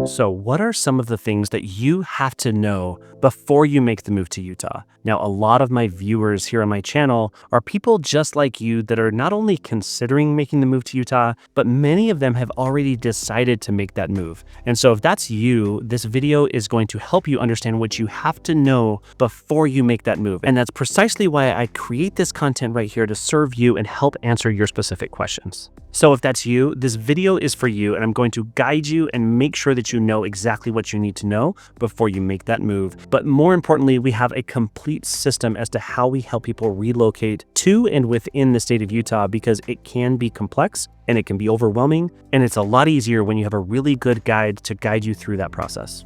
So, what are some of the things that you have to know before you make the move to Utah? Now, a lot of my viewers here on my channel are people just like you that are not only considering making the move to Utah, but many of them have already decided to make that move. And so if that's you, this video is going to help you understand what you have to know before you make that move. And that's precisely why I create this content right here to serve you and help answer your specific questions. So if that's you, this video is for you, and I'm going to guide you and make sure that you know exactly what you need to know before you make that move. But more importantly, we have a complete system as to how we help people relocate to and within the state of Utah, because it can be complex and it can be overwhelming, and it's a lot easier when you have a really good guide to guide you through that process.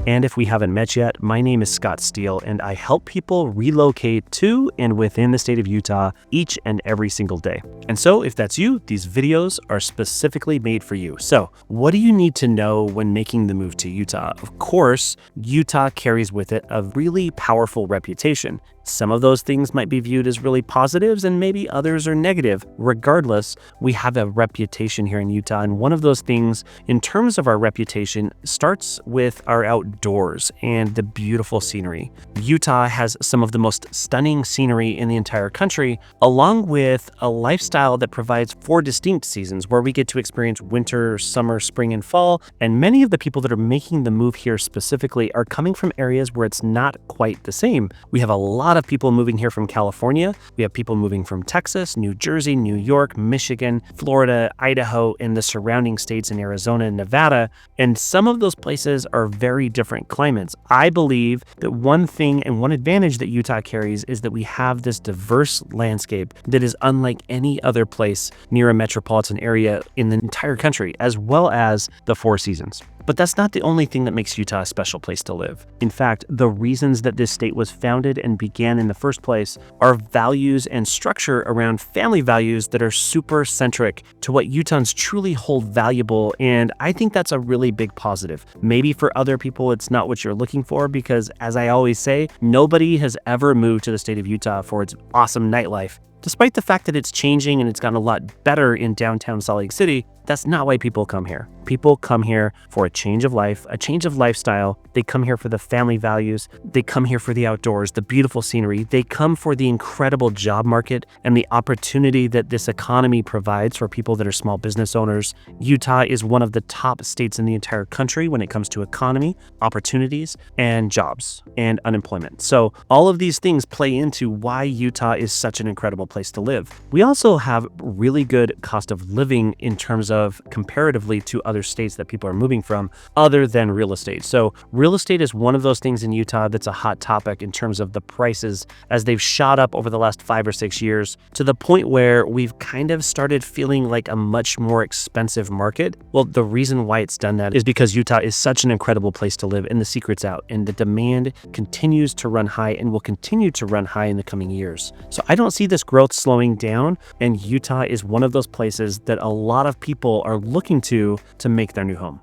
And if we haven't met yet, my name is Scott Steele, and I help people relocate to and within the state of Utah each and every single day. And so if that's you, these videos are specifically made for you. So what do you need to know when making the move to Utah? Of course, Utah carries with it a really powerful reputation. Some of those things might be viewed as really positives and maybe others are negative. Regardless, we have a reputation here in Utah, and one of those things in terms of our reputation starts with our outdoors and the beautiful scenery. Utah has some of the most stunning scenery in the entire country, along with a lifestyle that provides 4 distinct seasons where we get to experience winter, summer, spring, and fall. And many of the people that are making the move here specifically are coming from areas where it's not quite the same. We have a lot of people moving here from California. We have people moving from Texas, New Jersey, New York, Michigan, Florida, Idaho, and the surrounding states in Arizona and Nevada. And some of those places are very different climates. I believe that one thing and one advantage that Utah carries is that we have this diverse landscape that is unlike any other place near a metropolitan area in the entire country, as well as the 4 seasons. But that's not the only thing that makes Utah a special place to live. In fact, the reasons that this state was founded and began in the first place are values and structure around family values that are super centric to what Utahns truly hold valuable. And I think that's a really big positive. Maybe for other people, it's not what you're looking for, because as I always say, nobody has ever moved to the state of Utah for its awesome nightlife. Despite the fact that it's changing and it's gotten a lot better in downtown Salt Lake City, that's not why people come here. People come here for a change of life, a change of lifestyle. They come here for the family values. They come here for the outdoors, the beautiful scenery. They come for the incredible job market and the opportunity that this economy provides for people that are small business owners. Utah is one of the top states in the entire country when it comes to economy, opportunities, and jobs and unemployment. So all of these things play into why Utah is such an incredible place to live. We also have really good cost of living in terms of comparatively to other states that people are moving from, other than real estate. So real estate is one of those things in Utah that's a hot topic in terms of the prices, as they've shot up over the last 5 or 6 years to the point where we've kind of started feeling like a much more expensive market. Well, the reason why it's done that is because Utah is such an incredible place to live, and the secret's out, and the demand continues to run high and will continue to run high in the coming years. So I don't see this growth slowing down, and Utah is one of those places that a lot of people are looking to make their new home.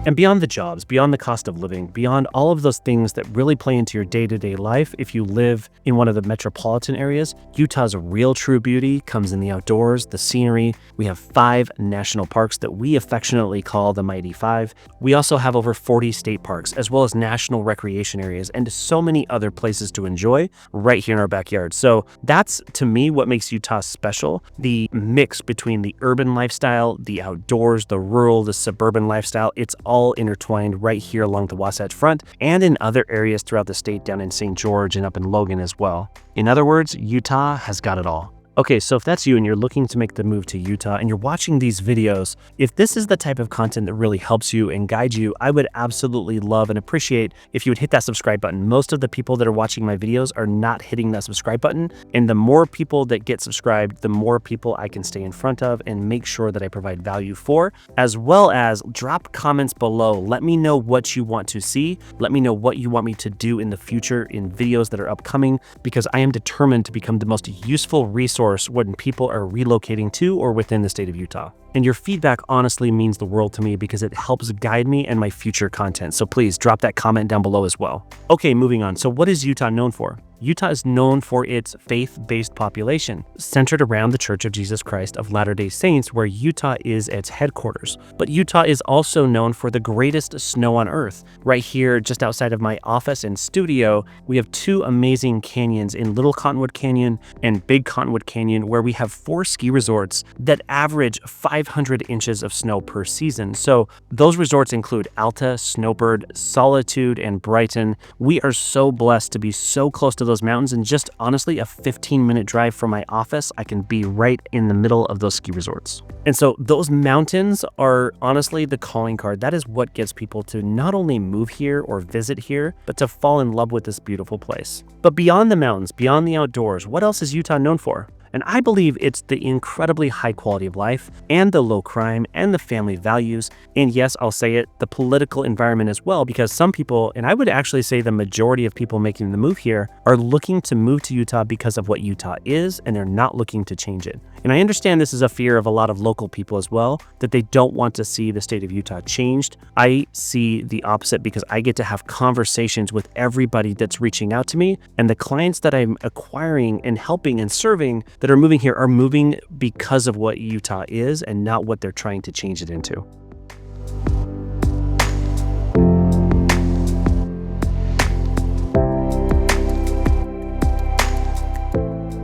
And beyond the jobs, beyond the cost of living, beyond all of those things that really play into your day-to-day life, if you live in one of the metropolitan areas, Utah's real true beauty comes in the outdoors, the scenery. We have 5 national parks that we affectionately call the Mighty 5. We also have over 40 state parks, as well as national recreation areas, and so many other places to enjoy right here in our backyard. So that's, to me, what makes Utah special. The mix between the urban lifestyle, the outdoors, the rural, the suburban lifestyle, it's all intertwined right here along the Wasatch Front and in other areas throughout the state, down in St. George and up in Logan as well. In other words, Utah has got it all. Okay, so if that's you and you're looking to make the move to Utah and you're watching these videos, if this is the type of content that really helps you and guides you, I would absolutely love and appreciate if you would hit that subscribe button. Most of the people that are watching my videos are not hitting that subscribe button, and the more people that get subscribed, the more people I can stay in front of and make sure that I provide value for, as well as drop comments below. Let me know what you want to see. Let me know what you want me to do in the future in videos that are upcoming, because I am determined to become the most useful resource resource when people are relocating to or within the state of Utah. And your feedback honestly means the world to me because it helps guide me and my future content. So please drop that comment down below as well. Okay, moving on. So what is Utah known for? Utah is known for its faith-based population, centered around the Church of Jesus Christ of Latter-day Saints, where Utah is its headquarters. But Utah is also known for the greatest snow on earth. Right here, just outside of my office and studio, we have two amazing canyons in Little Cottonwood Canyon and Big Cottonwood Canyon, where we have 4 ski resorts that average 500 inches of snow per season. So those resorts include Alta, Snowbird, Solitude, and Brighton. We are so blessed to be so close to those mountains, and just honestly a 15-minute drive from my office, I can be right in the middle of those ski resorts. And so those mountains are honestly the calling card. That is what gets people to not only move here or visit here, but to fall in love with this beautiful place. But beyond the mountains, beyond the outdoors, what else is Utah known for? And I believe it's the incredibly high quality of life and the low crime and the family values. And yes, I'll say it, the political environment as well, because some people, and I would actually say the majority of people making the move here, are looking to move to Utah because of what Utah is, and they're not looking to change it. And I understand this is a fear of a lot of local people as well, that they don't want to see the state of Utah changed. I see the opposite because I get to have conversations with everybody that's reaching out to me, and the clients that I'm acquiring and helping and serving that are moving here are moving because of what Utah is and not what they're trying to change it into.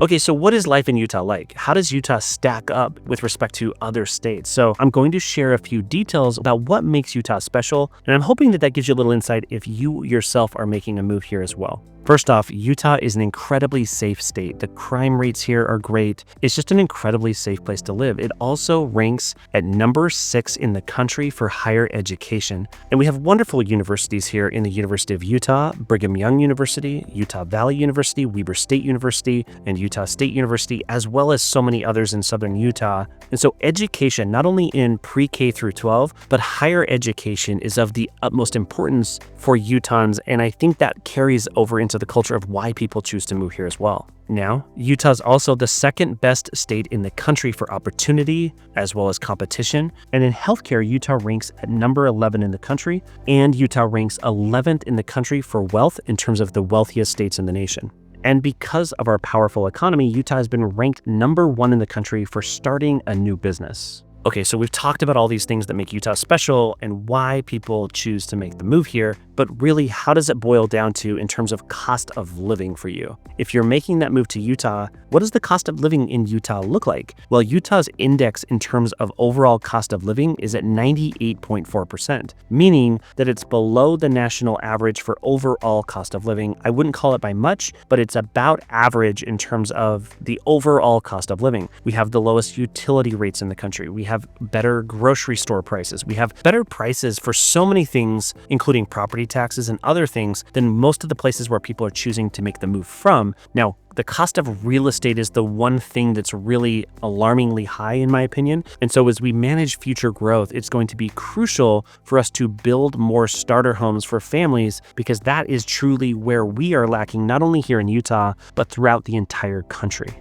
Okay, so what is life in Utah like? How does Utah stack up with respect to other states? So I'm going to share a few details about what makes Utah special, and I'm hoping that that gives you a little insight if you yourself are making a move here as well. First off, Utah is an incredibly safe state. The crime rates here are great. It's just an incredibly safe place to live. It also ranks at number 6 in the country for higher education. And we have wonderful universities here in the University of Utah, Brigham Young University, Utah Valley University, Weber State University, and Utah State University, as well as so many others in southern Utah. And so education, not only in pre-K through 12, but higher education is of the utmost importance for Utahns. And I think that carries over into the culture of why people choose to move here as well. Now, Utah is also the second best state in the country for opportunity as well as competition. And in healthcare, Utah ranks at number 11 in the country, and Utah ranks 11th in the country for wealth in terms of the wealthiest states in the nation. And because of our powerful economy, Utah has been ranked number 1 in the country for starting a new business. Okay, so we've talked about all these things that make Utah special and why people choose to make the move here, but really, how does it boil down to in terms of cost of living for you? If you're making that move to Utah, what does the cost of living in Utah look like? Well, Utah's index in terms of overall cost of living is at 98.4%, meaning that it's below the national average for overall cost of living. I wouldn't call it by much, but it's about average in terms of the overall cost of living. We have the lowest utility rates in the country. We have better grocery store prices. We have better prices for so many things, including property taxes and other things, than most of the places where people are choosing to make the move from. Now, the cost of real estate is the one thing that's really alarmingly high in my opinion. And so as we manage future growth, it's going to be crucial for us to build more starter homes for families, because that is truly where we are lacking, not only here in Utah, but throughout the entire country.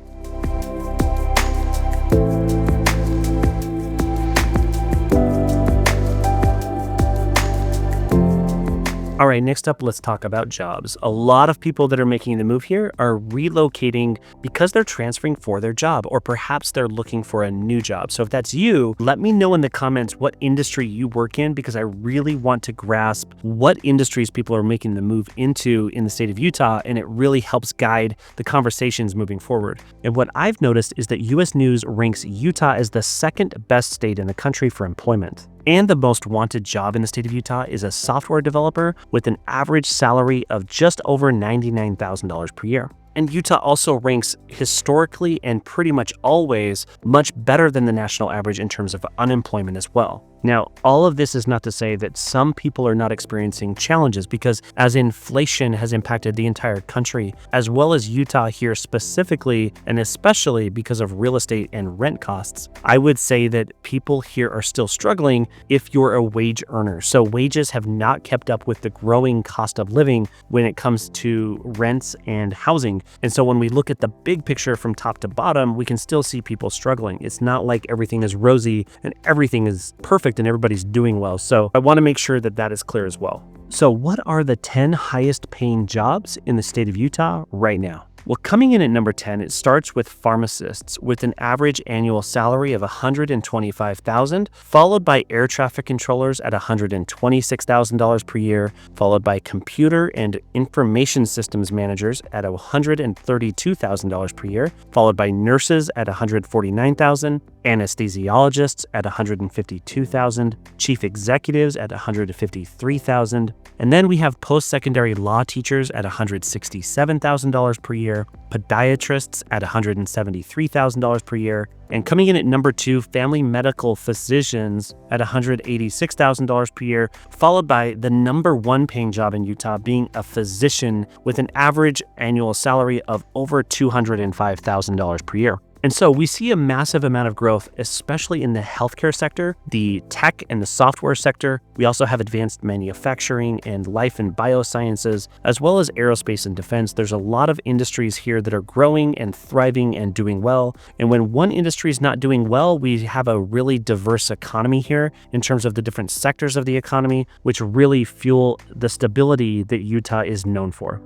All right, next up, let's talk about jobs. A lot of people that are making the move here are relocating because they're transferring for their job, or perhaps they're looking for a new job. So if that's you, let me know in the comments what industry you work in, because I really want to grasp what industries people are making the move into in the state of Utah, and it really helps guide the conversations moving forward. And what I've noticed is that US News ranks Utah as the second best state in the country for employment. And the most wanted job in the state of Utah is a software developer with an average salary of just over $99,000 per year. And Utah also ranks historically and pretty much always much better than the national average in terms of unemployment as well. Now, all of this is not to say that some people are not experiencing challenges, because as inflation has impacted the entire country, as well as Utah here specifically, and especially because of real estate and rent costs, I would say that people here are still struggling if you're a wage earner. So wages have not kept up with the growing cost of living when it comes to rents and housing. And so when we look at the big picture from top to bottom, we can still see people struggling. It's not like everything is rosy and everything is perfect and everybody's doing well. So I want to make sure that that is clear as well. So what are the 10 highest paying jobs in the state of Utah right now? Well, coming in at number 10, it starts with pharmacists with an average annual salary of $125,000, followed by air traffic controllers at $126,000 per year, followed by computer and information systems managers at $132,000 per year, followed by nurses at $149,000, anesthesiologists at $152,000, chief executives at $153,000, and then we have post-secondary law teachers at $167,000 per year, podiatrists at $173,000 per year, and coming in at number 2, family medical physicians at $186,000 per year, followed by the number 1 paying job in Utah being a physician with an average annual salary of over $205,000 per year. And so we see a massive amount of growth, especially in the healthcare sector, the tech and the software sector. We also have advanced manufacturing and life and biosciences, as well as aerospace and defense. There's a lot of industries here that are growing and thriving and doing well. And when one industry is not doing well, we have a really diverse economy here in terms of the different sectors of the economy, which really fuel the stability that Utah is known for.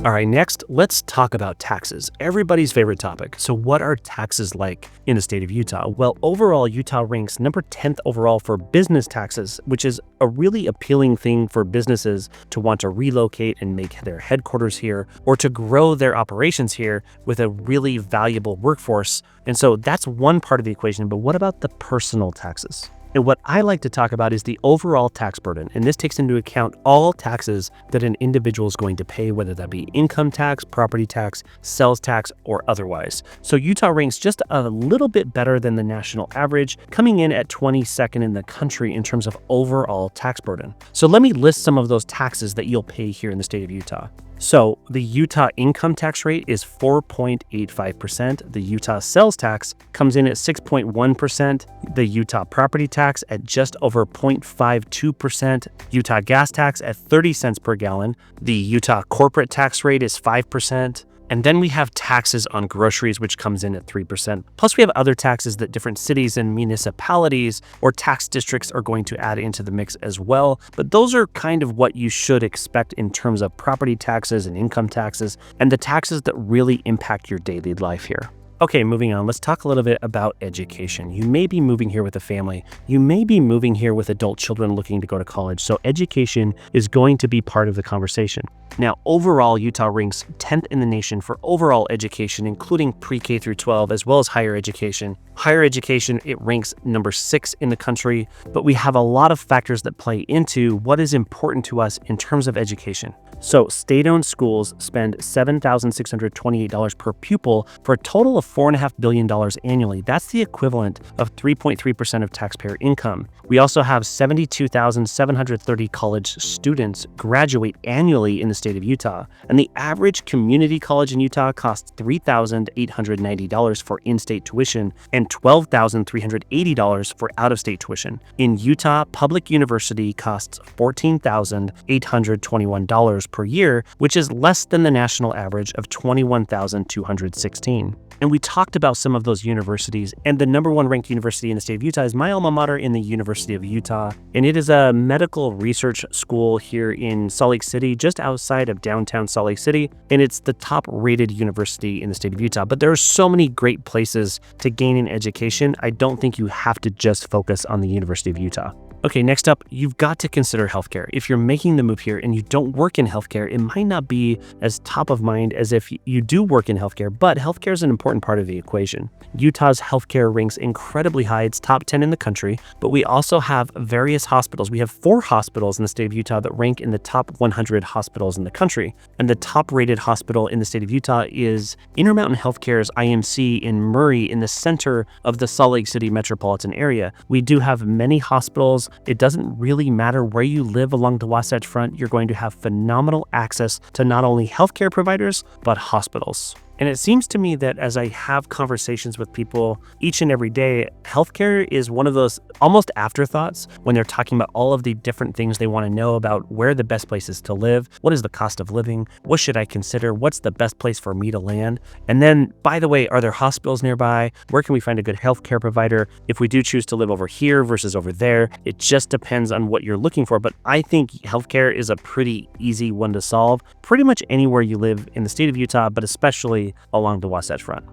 All right, next, let's talk about taxes, everybody's favorite topic. So what are taxes like in the state of Utah? Well, overall, Utah ranks number 10th overall for business taxes, which is a really appealing thing for businesses to want to relocate and make their headquarters here, or to grow their operations here with a really valuable workforce. And so that's one part of the equation, but what about the personal taxes? And what I like to talk about is the overall tax burden. And this takes into account all taxes that an individual is going to pay, whether that be income tax, property tax, sales tax, or otherwise. So Utah ranks just a little bit better than the national average, coming in at 22nd in the country in terms of overall tax burden. So let me list some of those taxes that you'll pay here in the state of Utah. So the Utah income tax rate is 4.85%. The Utah sales tax comes in at 6.1%. The Utah property tax at just over 0.52%. Utah gas tax at 30 cents per gallon. The Utah corporate tax rate is 5%. And then we have taxes on groceries, which comes in at 3%. Plus we have other taxes that different cities and municipalities or tax districts are going to add into the mix as well. But those are kind of what you should expect in terms of property taxes and income taxes and the taxes that really impact your daily life here. Okay, moving on, let's talk a little bit about education. You may be moving here with a family. You may be moving here with adult children looking to go to college. So education is going to be part of the conversation. Now, overall, Utah ranks 10th in the nation for overall education, including pre-K through 12, as well as higher education. Higher education, it ranks number 6 in the country, but we have a lot of factors that play into what is important to us in terms of education. So state-owned schools spend $7,628 per pupil for a total of $4.5 billion annually. That's the equivalent of 3.3% of taxpayer income. We also have 72,730 college students graduate annually in the state of Utah, and the average community college in Utah costs $3,890 for in-state tuition and $12,380 for out-of-state tuition. In Utah, public university costs $14,821 per year, which is less than the national average of $21,216. And we talked about some of those universities, and the number 1 ranked university in the state of Utah is my alma mater in the University of Utah. And it is a medical research school here in Salt Lake City, just outside of downtown Salt Lake City. And it's the top rated university in the state of Utah. But there are so many great places to gain an education. I don't think you have to just focus on the University of Utah. Okay, next up, you've got to consider healthcare. If you're making the move here and you don't work in healthcare, it might not be as top of mind as if you do work in healthcare, but healthcare is an important part of the equation. Utah's healthcare ranks incredibly high. It's top 10 in the country, but we also have various hospitals. We have 4 hospitals in the state of Utah that rank in the top 100 hospitals in the country. And the top rated hospital in the state of Utah is Intermountain Healthcare's IMC in Murray in the center of the Salt Lake City metropolitan area. We do have many hospitals. It doesn't really matter where you live along the Wasatch Front, you're going to have phenomenal access to not only healthcare providers, but hospitals. And it seems to me that as I have conversations with people each and every day, healthcare is one of those almost afterthoughts when they're talking about all of the different things they want to know about where the best place is to live, what is the cost of living, what should I consider, what's the best place for me to land. And then, by the way, are there hospitals nearby? Where can we find a good healthcare provider if we do choose to live over here versus over there? It just depends on what you're looking for. But I think healthcare is a pretty easy one to solve pretty much anywhere you live in the state of Utah, but especially along the Wasatch Front.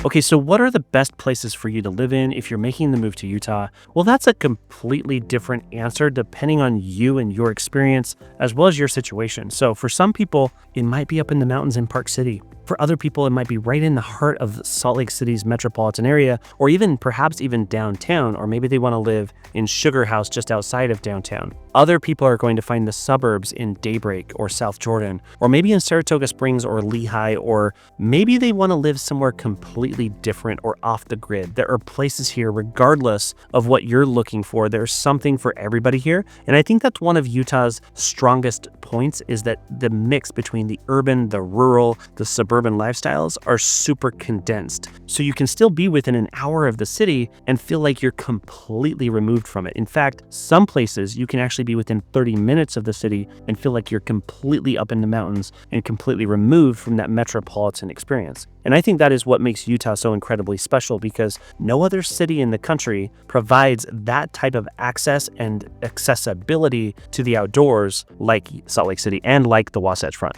Okay, so what are the best places for you to live in if you're making the move to Utah? Well, that's a completely different answer depending on you and your experience, as well as your situation. So for some people, it might be up in the mountains in Park City. For other people, it might be right in the heart of Salt Lake City's metropolitan area, or even perhaps even downtown, or maybe they want to live in Sugar House just outside of downtown. Other people are going to find the suburbs in Daybreak or South Jordan, or maybe in Saratoga Springs or Lehigh, or maybe they want to live somewhere completely different or off the grid. There are places here, regardless of what you're looking for, there's something for everybody here. And I think that's one of Utah's strongest points, is that the mix between the urban, the rural, the suburban lifestyles are super condensed. So you can still be within an hour of the city and feel like you're completely removed from it. In fact, some places you can actually be within 30 minutes of the city and feel like you're completely up in the mountains and completely removed from that metropolitan experience. And I think that is what makes Utah so incredibly special, because no other city in the country provides that type of access and accessibility to the outdoors like Salt Lake City and like the Wasatch Front.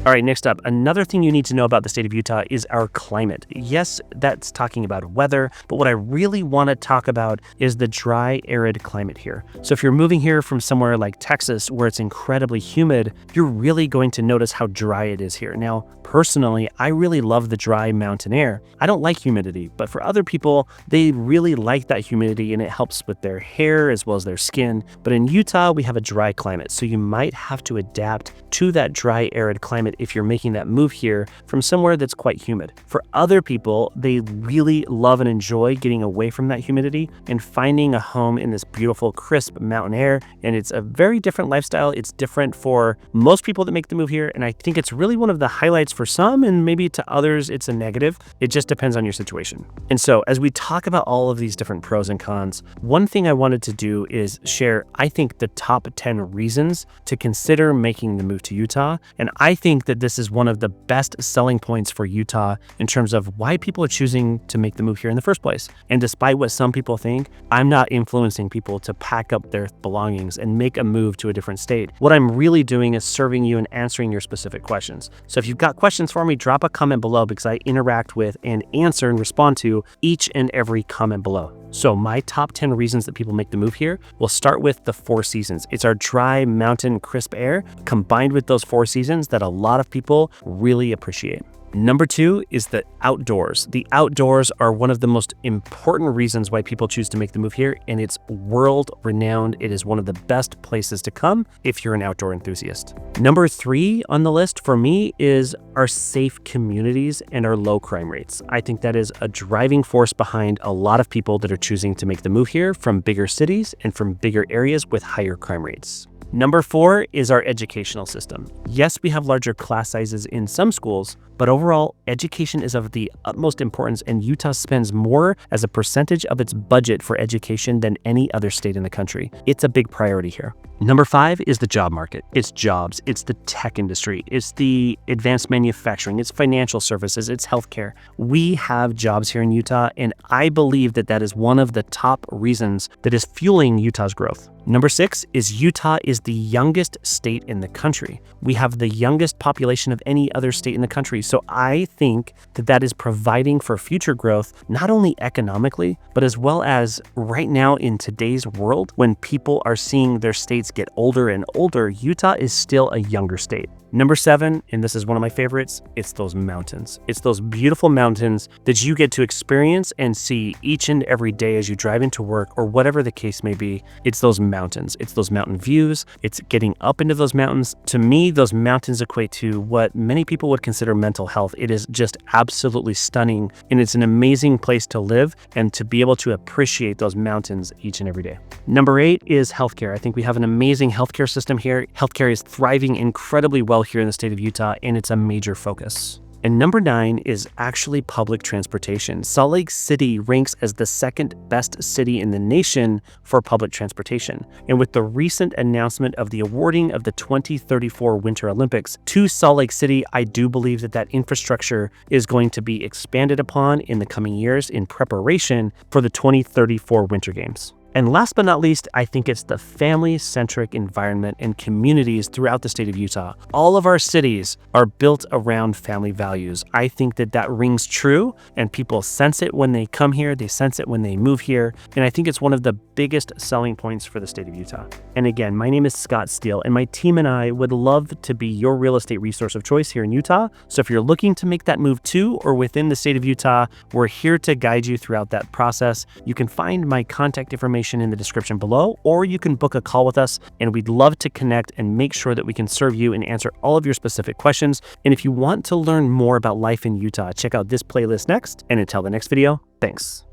All right, next up, another thing you need to know about the state of Utah is our climate. Yes, that's talking about weather, but what I really want to talk about is the dry, arid climate here. So if you're moving here from somewhere like Texas, where it's incredibly humid, you're really going to notice how dry it is here. Now, personally, I really love the dry mountain air. I don't like humidity, but for other people, they really like that humidity and it helps with their hair as well as their skin. But in Utah, we have a dry climate, so you might have to adapt to that dry, arid climate if you're making that move here from somewhere that's quite humid. For other people, they really love and enjoy getting away from that humidity and finding a home in this beautiful, crisp mountain air. And it's a very different lifestyle. It's different for most people that make the move here. And I think it's really one of the highlights for some, and maybe to others, it's a negative. It just depends on your situation. And so as we talk about all of these different pros and cons, one thing I wanted to do is share, I think, the top 10 reasons to consider making the move to Utah. And I think that this is one of the best selling points for Utah in terms of why people are choosing to make the move here in the first place. And despite what some people think, I'm not influencing people to pack up their belongings and make a move to a different state. What I'm really doing is serving you and answering your specific questions. So if you've got questions for me, drop a comment below, because I interact with and answer and respond to each and every comment below. So my top 10 reasons that people make the move here, we'll start with the 4 seasons. It's our dry mountain crisp air combined with those 4 seasons that a lot of people really appreciate. Number 2 is the outdoors. The outdoors are one of the most important reasons why people choose to make the move here, and it's world renowned. It is one of the best places to come if you're an outdoor enthusiast. Number 3 on the list for me is our safe communities and our low crime rates. I think that is a driving force behind a lot of people that are choosing to make the move here from bigger cities and from bigger areas with higher crime rates. Number 4 is our educational system. Yes, we have larger class sizes in some schools, but overall, education is of the utmost importance, and Utah spends more as a percentage of its budget for education than any other state in the country. It's a big priority here. Number 5 is the job market. It's jobs, it's the tech industry, it's the advanced manufacturing, it's financial services, it's healthcare. We have jobs here in Utah, and I believe that that is one of the top reasons that is fueling Utah's growth. Number 6 is Utah is the youngest state in the country. We have the youngest population of any other state in the country. So I think that that is providing for future growth, not only economically, but as well as right now in today's world, when people are seeing their states get older and older, Utah is still a younger state. Number 7, and this is one of my favorites, it's those mountains. It's those beautiful mountains that you get to experience and see each and every day as you drive into work or whatever the case may be. It's those mountains. It's those mountain views. It's getting up into those mountains. To me, those mountains equate to what many people would consider mental health. It is just absolutely stunning, and it's an amazing place to live and to be able to appreciate those mountains each and every day. Number 8 is healthcare. I think we have an amazing healthcare system here. Healthcare is thriving incredibly well here in the state of Utah, and it's a major focus. And number 9 is actually public transportation. Salt Lake City ranks as the second best city in the nation for public transportation. And with the recent announcement of the awarding of the 2034 Winter Olympics to Salt Lake City, I do believe that that infrastructure is going to be expanded upon in the coming years in preparation for the 2034 Winter Games. And last but not least, I think it's the family-centric environment and communities throughout the state of Utah. All of our cities are built around family values. I think that that rings true, and people sense it when they come here, they sense it when they move here, and I think it's one of the biggest selling points for the state of Utah. And again, my name is Scott Steele, and my team and I would love to be your real estate resource of choice here in Utah. So if you're looking to make that move to or within the state of Utah, we're here to guide you throughout that process. You can find my contact information in the description below, or you can book a call with us, and we'd love to connect and make sure that we can serve you and answer all of your specific questions. And if you want to learn more about life in Utah, check out this playlist next. And until the next video, thanks.